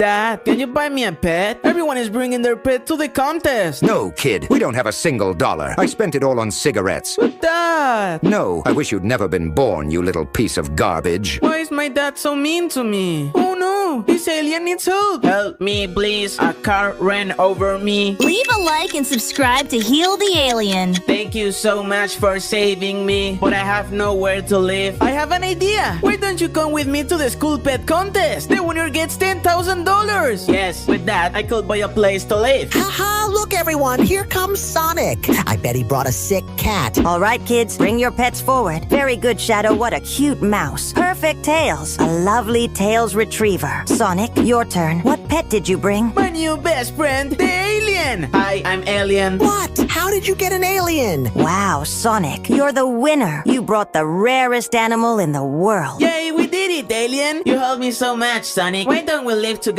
Dad, can you buy me a pet? Everyone is bringing their pet to the contest. No, kid. We don't have a single dollar. I spent it all on cigarettes. But Dad! No, I wish you'd never been born, you little piece of garbage. Why is my dad so mean to me? Oh no! This alien needs help! Help me, please. A car ran over me. Leave a like and subscribe to Heal the Alien. Thank you so much for saving me, but I have nowhere to live. I have an idea. Why don't you come with me to the school pet contest? The winner gets $10,000. Yes, with that, I could buy a place to live. Haha, look everyone, here comes Sonic. I bet he brought a sick cat. All right, kids, bring your pets forward. Very good, Shadow. What a cute mouse. Perfect Tails. A lovely Tails retriever. Sonic, your turn. What pet did you bring? My new best friend, the alien. Hi, I'm Alien. What? How did you get an alien? Wow, Sonic, you're the winner. You brought the rarest animal in the world. Yay, we did it, Alien. You helped me so much, Sonic. Why don't we live together?